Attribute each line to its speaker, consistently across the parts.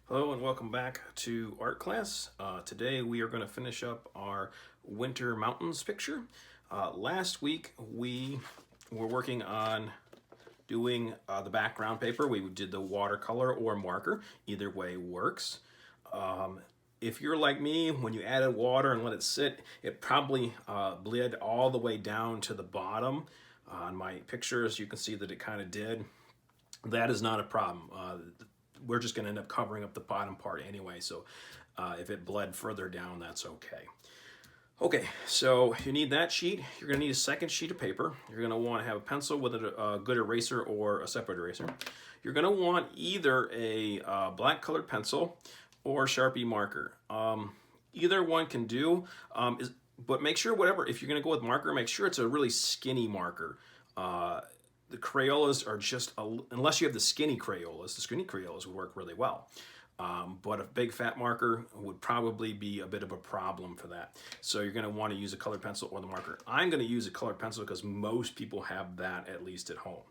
Speaker 1: Hello and welcome back to art class. Today we are going to finish up our Winter Mountains picture. Last week we were working on doing the background paper. We did the watercolor or marker. Either way works. If you're like me, when you added water and let it sit, it probably bled all the way down to the bottom. On my pictures you can see that it kind of did. That is not a problem. We're just going to end up covering up the bottom part anyway, so if it bled further down, that's okay. Okay, so you need that sheet. You're going to need a second sheet of paper. You're going to want to have a pencil with a good eraser or a separate eraser. You're going to want either a black colored pencil or Sharpie marker. Either one can do, but make sure if you're going to go with marker, make sure it's a really skinny marker. The Crayolas are just, unless you have the skinny Crayolas would work really well. But a big fat marker would probably be a bit of a problem for that. So you're going to want to use a colored pencil or the marker. I'm going to use a colored pencil because most people have that at least at home.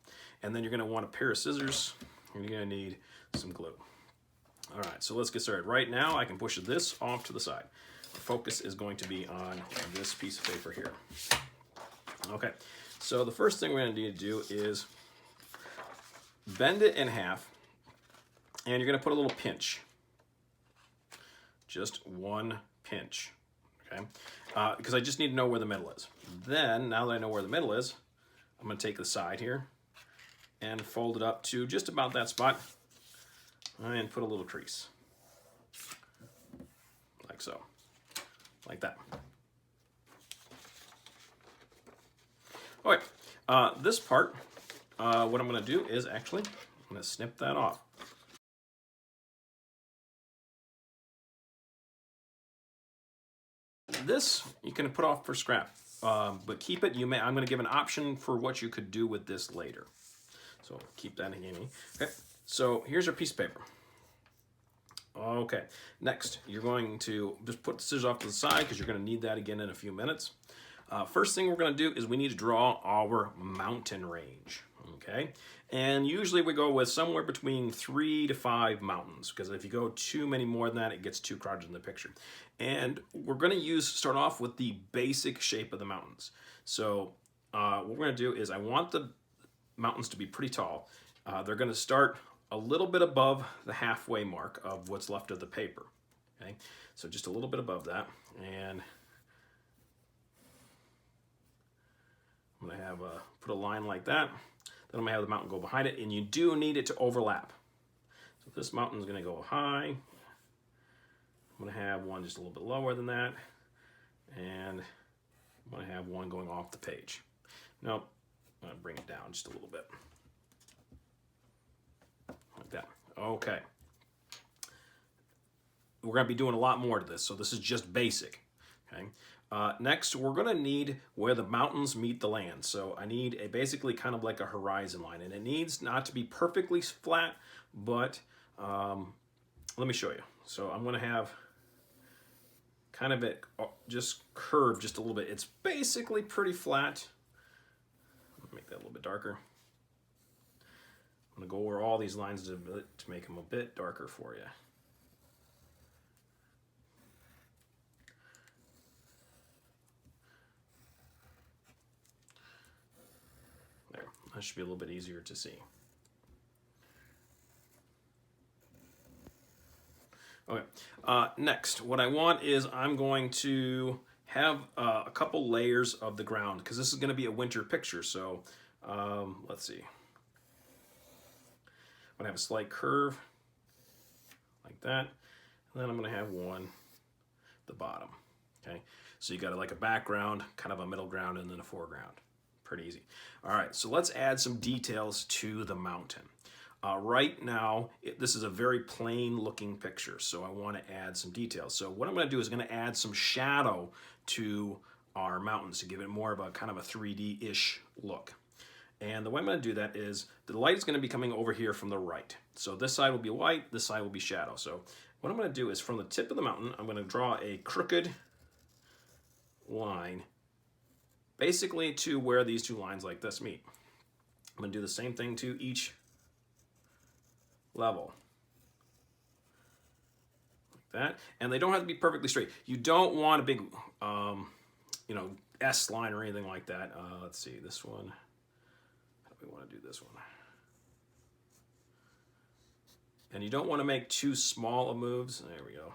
Speaker 1: And then you're going to want a pair of scissors. And you're going to need some glue. All right, so let's get started. Right now I can push this off to the side. The focus is going to be on this piece of paper here. Okay. So the first thing we're going to need to do is bend it in half, and you're going to put a little pinch. Just one pinch, okay? Because I just need to know where the middle is. Then, now that I know where the middle is, I'm going to take the side here and fold it up to just about that spot and put a little crease. Like so. Like that. Okay, this part, what I'm going to do is I'm going to snip that off. This you can put off for scrap, but keep it. I'm going to give an option for what you could do with this later. So keep that handy. Okay, so here's your piece of paper. Okay, next you're going to just put the scissors off to the side because you're going to need that again in a few minutes. First thing we're going to do is we need to draw our mountain range, okay? And usually we go with somewhere between 3 to 5 mountains, because if you go too many more than that, it gets too crowded in the picture. And we're going to start off with the basic shape of the mountains. So what we're going to do is I want the mountains to be pretty tall. They're going to start a little bit above the halfway mark of what's left of the paper, okay? So just a little bit above that, and I'm going to have put a line like that. Then I'm going to have the mountain go behind it, and you do need it to overlap. So this mountain is going to go high. I'm going to have one just a little bit lower than that, and I'm going to have one going off the page. Now, I'm going to bring it down just a little bit. Like that. Okay. We're going to be doing a lot more to this, so this is just basic. Okay. Next, we're going to need where the mountains meet the land. So I need basically kind of like a horizon line, and it needs not to be perfectly flat, but let me show you. So I'm going to have kind of it just curved just a little bit. It's basically pretty flat. Make that a little bit darker. I'm going to go over all these lines to make them a bit darker for you. That should be a little bit easier to see. Okay, next, what I want is I'm going to have a couple layers of the ground because this is going to be a winter picture. So let's see. I'm going to have a slight curve like that, and then I'm going to have one at the bottom. Okay, so you got like a background, kind of a middle ground, and then a foreground. Pretty easy. All right, so let's add some details to the mountain. Right now, this is a very plain looking picture, so I want to add some details. So what I'm going to do is I'm going to add some shadow to our mountains to give it more of a kind of a 3D-ish look. And the way I'm going to do that is the light is going to be coming over here from the right. So this side will be white, this side will be shadow. So what I'm going to do is from the tip of the mountain, I'm going to draw a crooked line basically to where these two lines like this meet. I'm going to do the same thing to each level. that. And they don't have to be perfectly straight. You don't want a big, you know, S line or anything like that. Let's see, this one. How do we want to do this one? And you don't want to make too small of moves. There we go.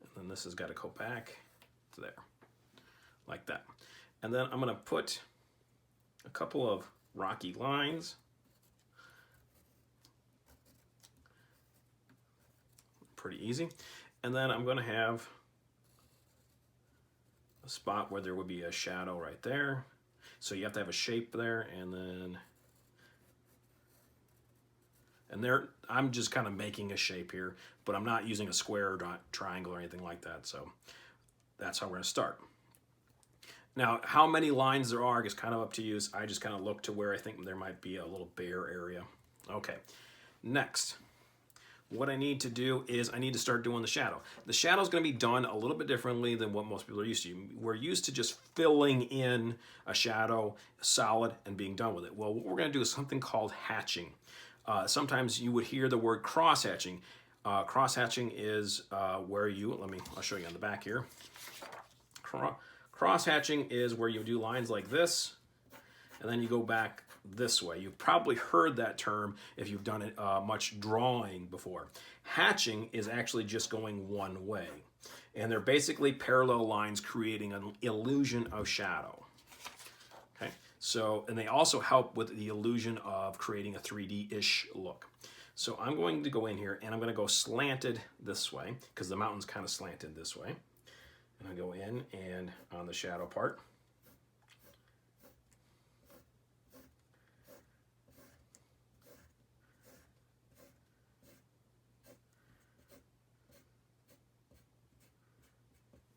Speaker 1: And then this has got to go back to there, like that. And then I'm going to put a couple of rocky lines. Pretty easy. And then I'm going to have a spot where there would be a shadow right there. So you have to have a shape there, and then there I'm just kind of making a shape here, but I'm not using a square or triangle or anything like that. So that's how we're going to start. Now, how many lines there are is kind of up to you. I just kind of look to where I think there might be a little bare area. Okay, next. What I need to do is I need to start doing the shadow. The shadow is going to be done a little bit differently than what most people are used to. We're used to just filling in a shadow solid and being done with it. Well, what we're going to do is something called hatching. Sometimes you would hear the word cross hatching. Cross hatching is where you, I'll show you on the back here. Cross hatching is where you do lines like this, and then you go back this way. You've probably heard that term if you've done it much drawing before. Hatching is actually just going one way, and they're basically parallel lines creating an illusion of shadow. Okay, so, and they also help with the illusion of creating a 3D-ish look. So I'm going to go in here and I'm going to go slanted this way because the mountain's kind of slanted this way. And I go in and on the shadow part.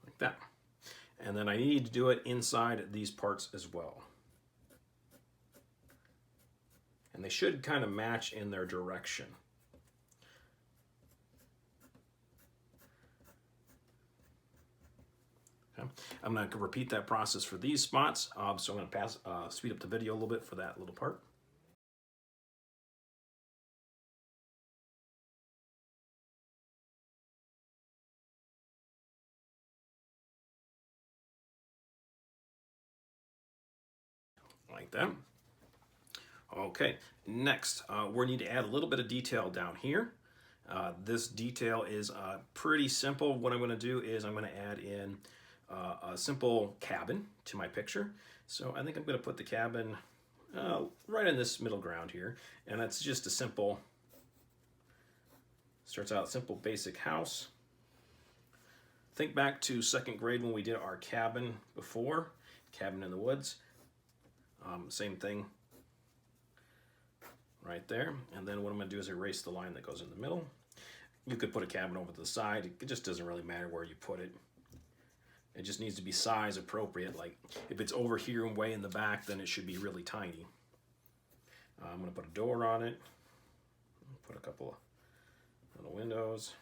Speaker 1: Like that. And then I need to do it inside these parts as well. And they should kind of match in their direction. Okay. I'm going to repeat that process for these spots, so I'm going to speed up the video a little bit for that little part. Like that. Okay, next, we need to add a little bit of detail down here. This detail is pretty simple. What I'm going to do is I'm going to add in a simple cabin to my picture. So I think I'm going to put the cabin right in this middle ground here. And that's just a simple, starts out simple basic house. Think back to 2nd grade when we did our cabin before, cabin in the woods. Same thing. Right there, and then what I'm going to do is erase the line that goes in the middle. You could put a cabin over to the side. It just doesn't really matter where you put it. It just needs to be size appropriate. Like if it's over here and way in the back, then it should be really tiny. I'm going to put a door on it. Put a couple of little windows.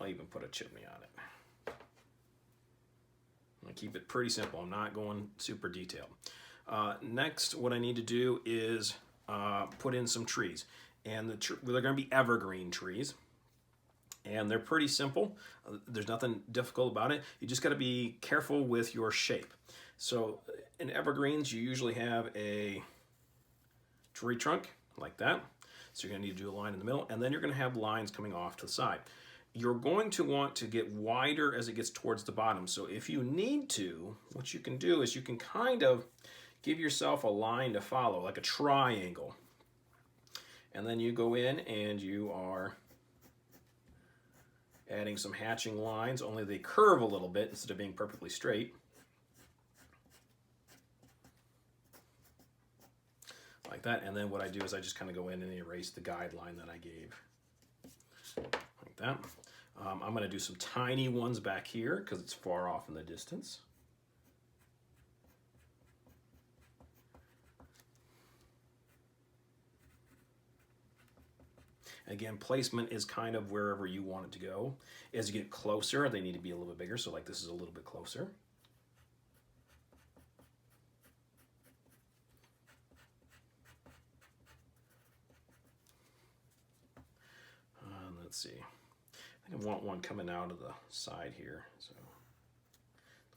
Speaker 1: I'll even put a chimney on it. I'm going to keep it pretty simple. I'm not going super detailed. Next, what I need to do is put in some trees, and they're going to be evergreen trees, and they're pretty simple. There's nothing difficult about it. You just got to be careful with your shape. So in evergreens, you usually have a tree trunk like that. So you're going to need to do a line in the middle, and then you're going to have lines coming off to the side. You're going to want to get wider as it gets towards the bottom. So if you need to, what you can do is you can kind of give yourself a line to follow, like a triangle. And then you go in and you are adding some hatching lines, only they curve a little bit instead of being perfectly straight. Like that. And then what I do is I just kind of go in and erase the guideline that I gave. Like that. I'm going to do some tiny ones back here because it's far off in the distance. Again, placement is kind of wherever you want it to go. As you get closer, they need to be a little bit bigger. So like this is a little bit closer. Let's see. I want one coming out of the side here, so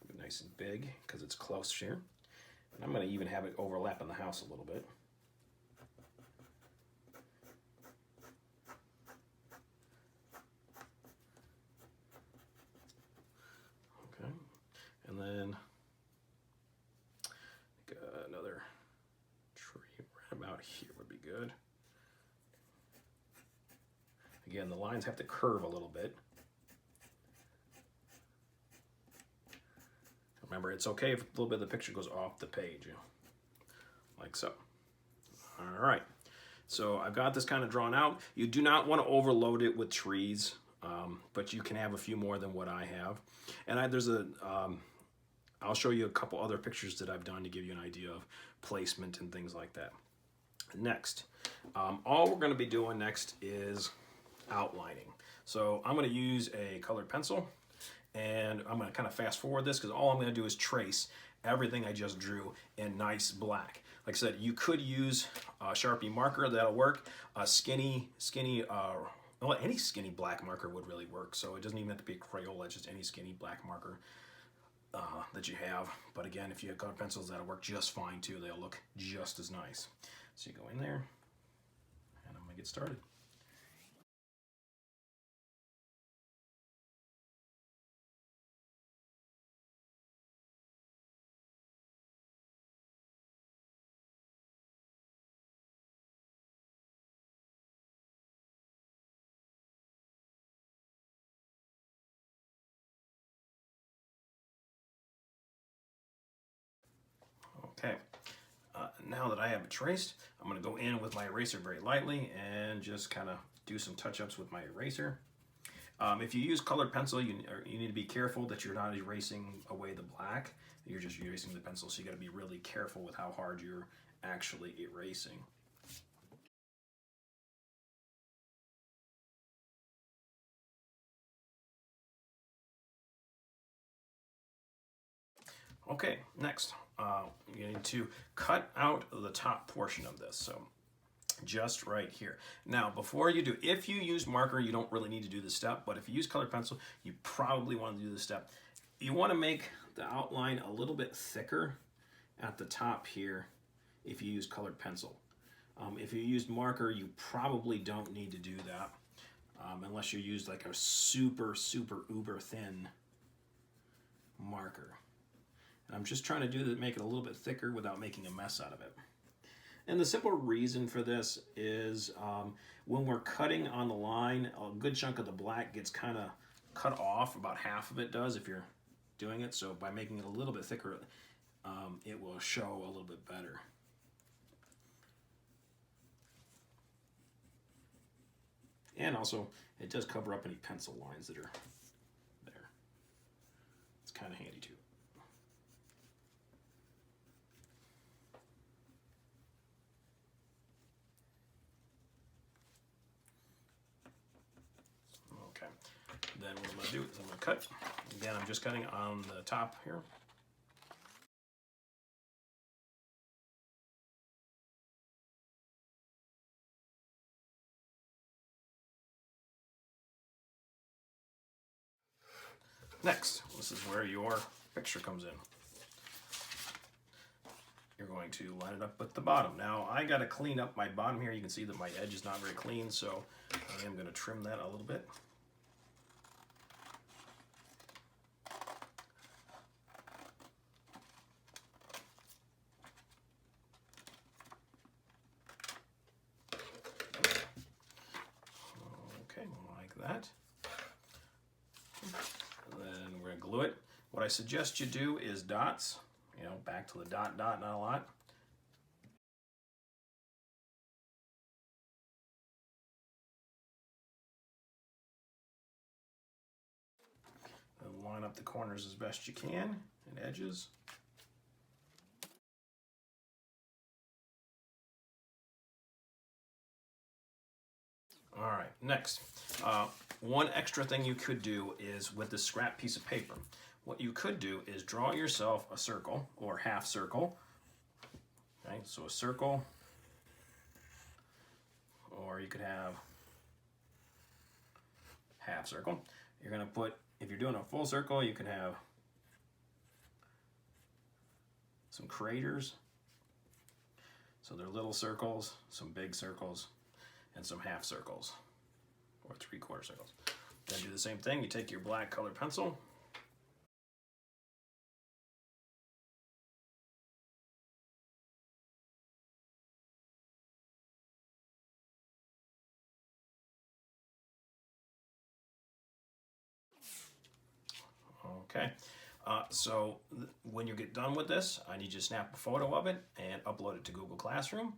Speaker 1: it'll be nice and big because it's close here. And I'm going to even have it overlap in the house a little bit. Okay, and then another tree right about here would be good. Again, the lines have to curve a little bit. Remember, it's okay if a little bit of the picture goes off the page, like so. All right, so I've got this kind of drawn out. You do not want to overload it with trees, but you can have a few more than what I have. And I'll show you a couple other pictures that I've done to give you an idea of placement and things like that. Next, all we're going to be doing next is outlining. So I'm going to use a colored pencil, and I'm going to kind of fast forward this because all I'm going to do is trace everything I just drew in nice black. Like I said, you could use a Sharpie marker, that'll work. A well, any skinny black marker would really work. So it doesn't even have to be a Crayola, it's just any skinny black marker that you have. But again, if you have colored pencils, that'll work just fine too. They'll look just as nice. So you go in there, and I'm going to get started. Okay, now that I have it traced, I'm going to go in with my eraser very lightly and just kind of do some touch-ups with my eraser. If you use colored pencil, you need to be careful that you're not erasing away the black. You're just erasing the pencil, so you got to be really careful with how hard you're actually erasing. Okay, next, you need to cut out the top portion of this. So just right here. Now, before you do, if you use marker, you don't really need to do this step, but if you use colored pencil, you probably want to do this step. You want to make the outline a little bit thicker at the top here if you use colored pencil. If you use marker, you probably don't need to do that unless you use like a super uber thin marker. And I'm just trying to do that, make it a little bit thicker without making a mess out of it. And the simple reason for this is when we're cutting on the line, a good chunk of the black gets kind of cut off. About half of it does if you're doing it. So by making it a little bit thicker, it will show a little bit better. And also, it does cover up any pencil lines that are there. It's kind of handy too. Okay, then what I'm going to do is I'm going to cut. Again, I'm just cutting on the top here. Next, this is where your picture comes in. You're going to line it up with the bottom. Now, I got to clean up my bottom here. You can see that my edge is not very clean, so I am going to trim that a little bit. Okay, like that. Then we're going to glue it. What I suggest you do is dots, you know, back to the dot, not a lot. And line up the corners as best you can and edges. All right, next, one extra thing you could do is with this scrap piece of paper, what you could do is draw yourself a circle or half circle. Okay, so a circle, or you could have half circle. You're going to put, if you're doing a full circle, you can have some craters. So they're little circles, some big circles, and some half circles, or 3/4 circles. Then do the same thing. You take your black colored pencil. Okay, so when you get done with this, I need you to snap a photo of it and upload it to Google Classroom,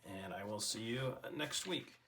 Speaker 1: and I will see you next week.